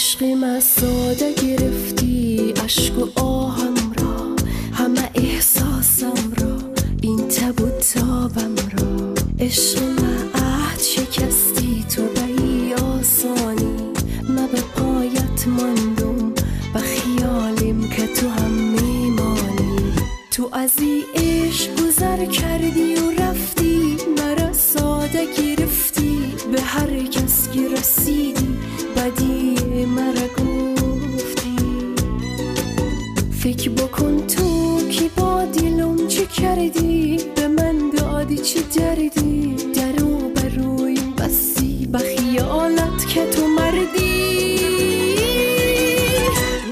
عشقی من ساده گرفتی اشک و آهم را، همه احساسم را، این تب و تابم را. عشق من عهد شکستی تو به ای آسانی، من به پایت ماندم به خیالیم که تو هم میمانی. تو از ای عشق گذر کردی و رفتی، مرا ساده گرفتی، به هر کس که رسیدی بدی مرا گفتی. فکر بکن تو که با دلم چه کردی، به من دادی چه دردی، درو برویم بسی به خیالت که تو مردی.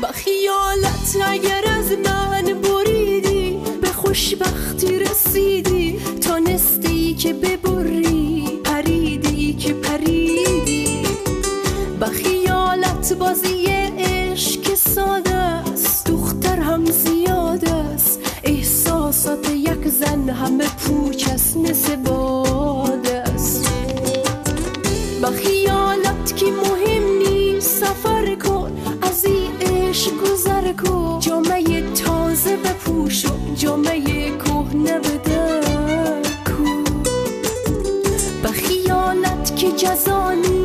به خیالت اگر از من بریدی به خوشبختی رسیدی، تانستی که ببری پریدی که پریدی. به خیالت بازی عشق ساده است، دختر هم زیاده است، احساسات یک زن همه پوچ است مثل باد است. به خیالت که مهم نیست سفر کن، از این عشق گذر کن، جامعه تازه بپوش و جامعه کهنه بدر کن. به خیالت که جزا نیست